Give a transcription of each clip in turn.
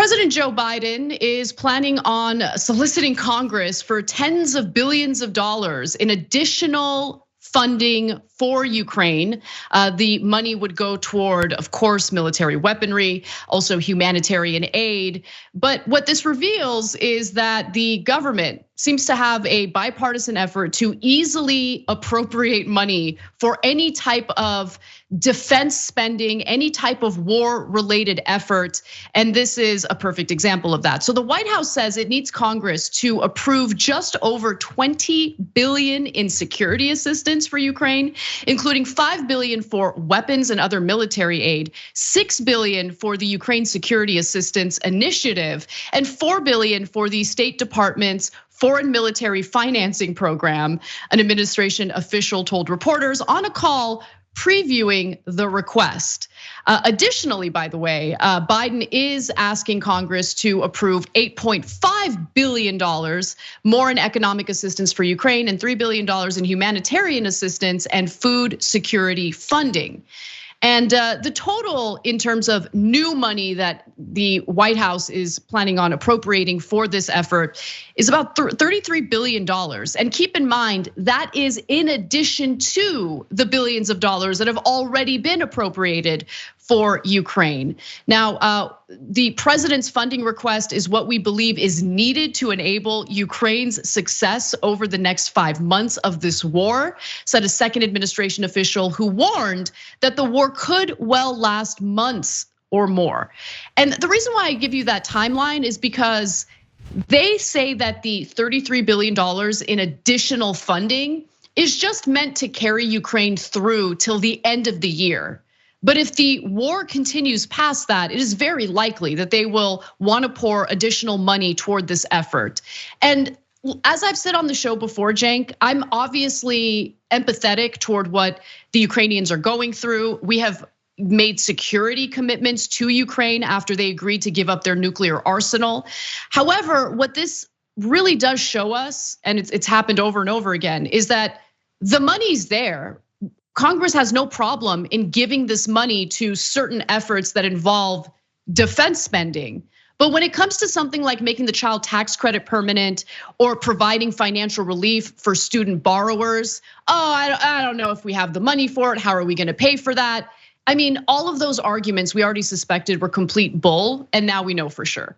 President Joe Biden is planning on soliciting Congress for tens of billions of dollars in additional funding for Ukraine. The money would go toward, of course, military weaponry, also humanitarian aid. But what this reveals is that the government seems to have a bipartisan effort to easily appropriate money for any type of defense spending, any type of war-related effort. And this is a perfect example of that. So the White House says it needs Congress to approve just over 20 billion in security assistance for Ukraine, including 5 billion for weapons and other military aid, 6 billion for the Ukraine Security Assistance Initiative, and 4 billion for the State Department's Foreign Military Financing Program. An administration official told reporters on a call previewing the request. Additionally, by the way, Biden is asking Congress to approve $8.5 billion more in economic assistance for Ukraine and $3 billion in humanitarian assistance and food security funding. And the total in terms of new money that the White House is planning on appropriating for this effort is about $33 billion. And keep in mind, that is in addition to the billions of dollars that have already been appropriated for Ukraine. Now, the president's funding request is what we believe is needed to enable Ukraine's success over the next 5 months of this war, said a second administration official who warned that the war could well last months or more. And the reason why I give you that timeline is because they say that the $33 billion in additional funding is just meant to carry Ukraine through till the end of the year. But if the war continues past that, it is very likely that they will want to pour additional money toward this effort. And as I've said on the show before, Cenk, I'm obviously empathetic toward what the Ukrainians are going through. We have made security commitments to Ukraine after they agreed to give up their nuclear arsenal. However, what this really does show us, and it's happened over and over again, is that the money's there. Congress has no problem in giving this money to certain efforts that involve defense spending. But when it comes to something like making the child tax credit permanent or providing financial relief for student borrowers, I don't know if we have the money for it. How are we gonna pay for that? I mean, all of those arguments we already suspected were complete bull, and now we know for sure.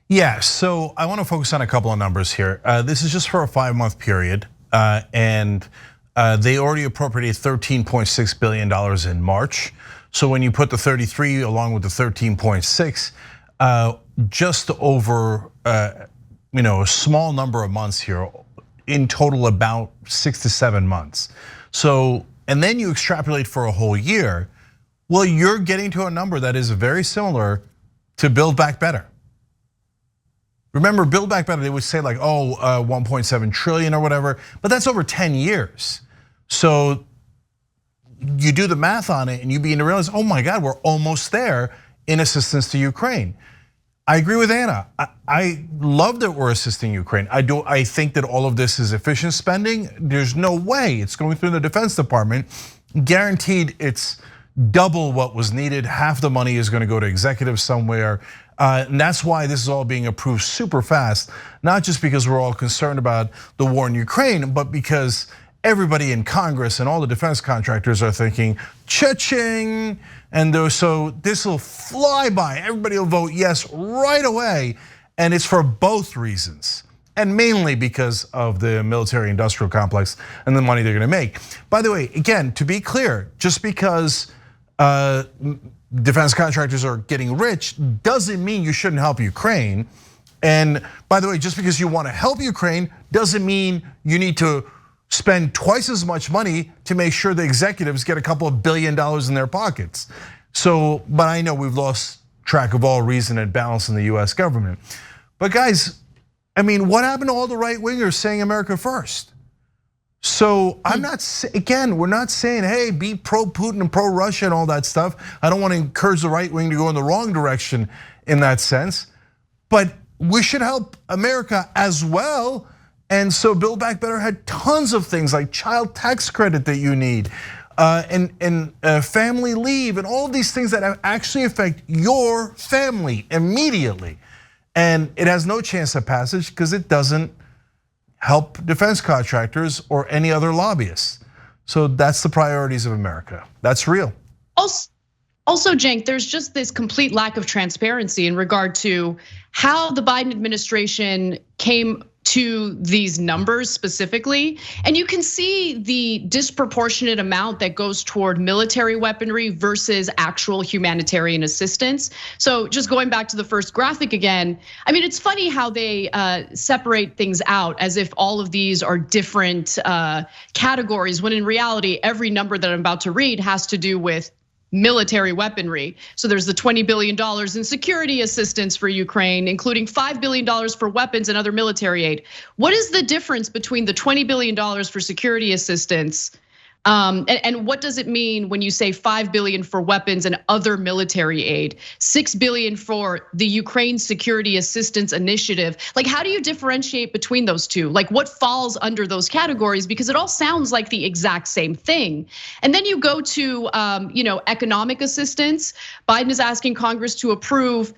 Yeah, so I wanna focus on a couple of numbers here. This is just for a 5-month period, and they already appropriated $13.6 billion in March. So when you put the 33 along with the 13.6, just over a small number of months here, in total about 6 to 7 months. So, and then you extrapolate for a whole year, well, you're getting to a number that is very similar to Build Back Better. Remember, Build Back Better, they would say like, 1.7 trillion or whatever, but that's over 10 years. So you do the math on it and you begin to realize, oh my God, we're almost there in assistance to Ukraine. I agree with Anna. I love that we're assisting Ukraine. I think that all of this is efficient spending. There's no way it's going through the Defense Department. Guaranteed it's double what was needed. Half the money is going to go to executives somewhere. And that's why this is all being approved super fast. Not just because we're all concerned about the war in Ukraine, but because everybody in Congress and all the defense contractors are thinking, cha-ching. And so this will fly by. Everybody will vote yes right away. And it's for both reasons. And mainly because of the military industrial complex and the money they're gonna make. By the way, again, to be clear, just because defense contractors are getting rich doesn't mean you shouldn't help Ukraine. And by the way, just because you wanna help Ukraine doesn't mean you need to spend twice as much money to make sure the executives get a couple of $1 billion in their pockets. So, but I know we've lost track of all reason and balance in the US government. But guys, I mean, what happened to all the right wingers saying America first? So I'm not, again, we're not saying, hey, be pro-Putin and pro-Russia and all that stuff. I don't want to encourage the right wing to go in the wrong direction in that sense. But we should help America as well. And so Build Back Better had tons of things like child tax credit that you need, and family leave and all of these things that actually affect your family immediately. And it has no chance of passage because it doesn't help defense contractors or any other lobbyists. So that's the priorities of America. That's real. Also, Cenk, there's just this complete lack of transparency in regard to how the Biden administration came to these numbers specifically. And you can see the disproportionate amount that goes toward military weaponry versus actual humanitarian assistance. So just going back to the first graphic again, I mean, it's funny how they separate things out as if all of these are different categories, when in reality, every number that I'm about to read has to do with military weaponry. So there's the $20 billion in security assistance for Ukraine, including $5 billion for weapons and other military aid. What is the difference between the $20 billion for security assistance and what does it mean when you say 5 billion for weapons and other military aid, 6 billion for the Ukraine Security Assistance Initiative? Like, how do you differentiate between those two? Like, what falls under those categories? Because it all sounds like the exact same thing. And then you go to economic assistance. Biden is asking Congress to approve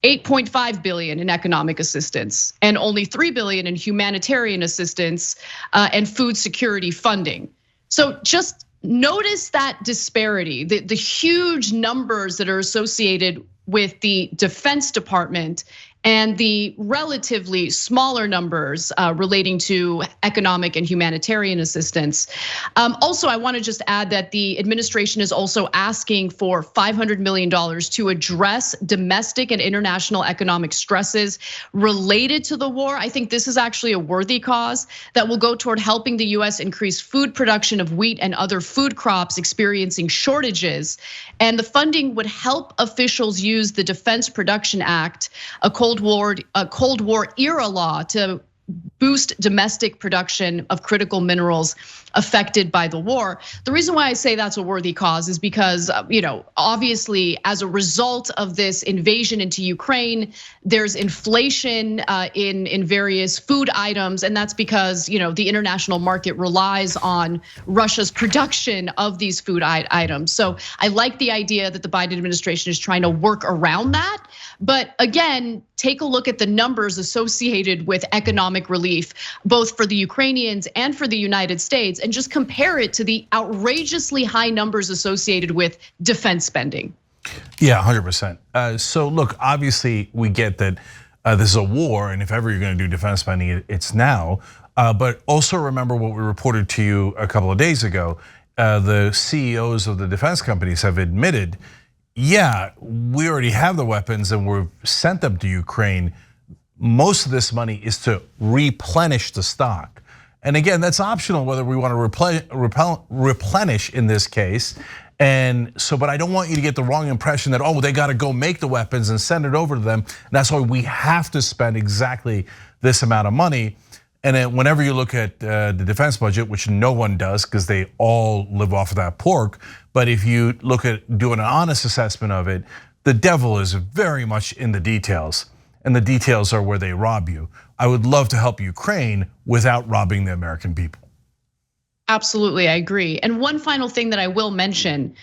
8.5 billion in economic assistance and only 3 billion in humanitarian assistance and food security funding. So just notice that disparity, the huge numbers that are associated with the Defense Department and the relatively smaller numbers relating to economic and humanitarian assistance. Also, I want to just add that the administration is also asking for $500 million to address domestic and international economic stresses related to the war. I think this is actually a worthy cause that will go toward helping the US increase food production of wheat and other food crops experiencing shortages. And the funding would help officials use the Defense Production Act, a Cold War era law, to boost domestic production of critical minerals affected by the war. The reason why I say that's a worthy cause is because, obviously, as a result of this invasion into Ukraine, there's inflation in various food items, and that's because the international market relies on Russia's production of these food items. So I like the idea that the Biden administration is trying to work around that. But again, take a look at the numbers associated with economic relief, both for the Ukrainians and for the United States, and just compare it to the outrageously high numbers associated with defense spending. Yeah, 100%. So look, obviously we get that this is a war, and if ever you're going to do defense spending, it's now. But also remember what we reported to you a couple of days ago. The CEOs of the defense companies have admitted, yeah, we already have the weapons and we've sent them to Ukraine. Most of this money is to replenish the stock. And again, that's optional whether we want to replenish in this case. And so, but I don't want you to get the wrong impression that, oh, they got to go make the weapons and send it over to them. And that's why we have to spend exactly this amount of money. And then whenever you look at the defense budget, which no one does because they all live off of that pork, but if you look at doing an honest assessment of it, the devil is very much in the details, and the details are where they rob you. I would love to help Ukraine without robbing the American people. Absolutely, I agree. And one final thing that I will mention,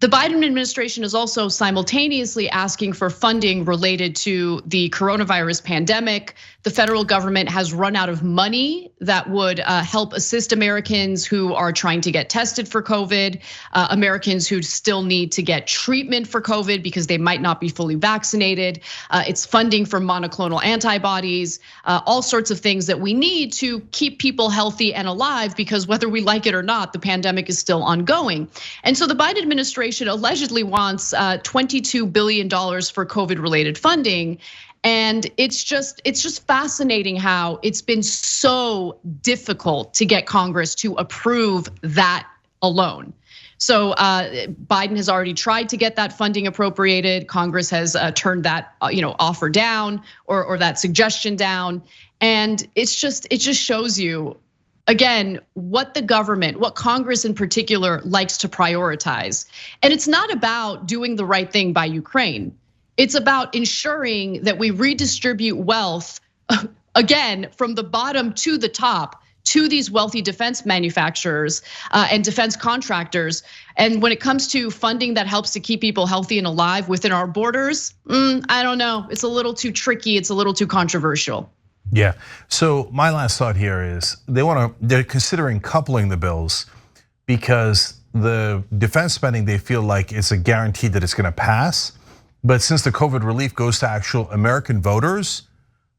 the Biden administration is also simultaneously asking for funding related to the coronavirus pandemic. The federal government has run out of money that would help assist Americans who are trying to get tested for COVID, Americans who still need to get treatment for COVID because they might not be fully vaccinated. It's funding for monoclonal antibodies, all sorts of things that we need to keep people healthy and alive, because whether we like it or not, the pandemic is still ongoing. And so the Biden administration allegedly wants $22 billion for COVID-related funding. And it's just fascinating how it's been so difficult to get Congress to approve that alone. So Biden has already tried to get that funding appropriated. Congress has turned that offer down or that suggestion down. And it just shows you, again, what the government, what Congress in particular likes to prioritize. And it's not about doing the right thing by Ukraine. It's about ensuring that we redistribute wealth, again, from the bottom to the top to these wealthy defense manufacturers and defense contractors. And when it comes to funding that helps to keep people healthy and alive within our borders, I don't know. It's a little too tricky. It's a little too controversial. Yeah, so my last thought here is they're considering coupling the bills because the defense spending, they feel like it's a guarantee that it's gonna pass. But since the COVID relief goes to actual American voters,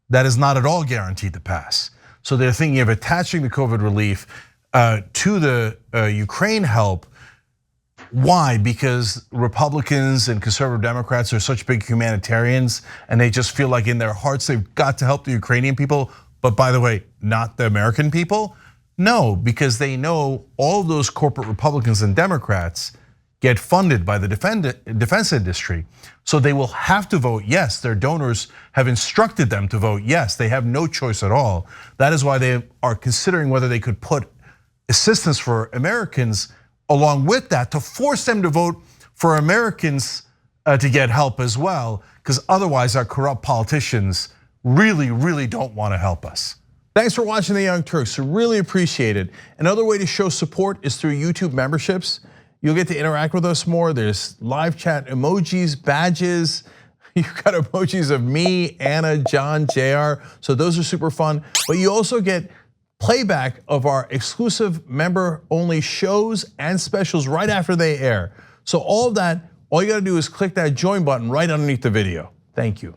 that is not at all guaranteed to pass. So they're thinking of attaching the COVID relief to the Ukraine help. Why? Because Republicans and conservative Democrats are such big humanitarians and they just feel like in their hearts they've got to help the Ukrainian people, but by the way, not the American people? No, because they know all of those corporate Republicans and Democrats get funded by the defense industry. So they will have to vote yes. Their donors have instructed them to vote yes. They have no choice at all. That is why they are considering whether they could put assistance for Americans along with that to force them to vote for Americans to get help as well, because otherwise our corrupt politicians really don't want to help us. Thanks for watching The Young Turks, really appreciate it. Another way to show support is through YouTube memberships. You'll get to interact with us more. There's live chat emojis, badges. You've got emojis of me, Anna, John, JR. So those are super fun. But you also get playback of our exclusive member-only shows and specials right after they air. So all of that, all you gotta do is click that join button right underneath the video. Thank you.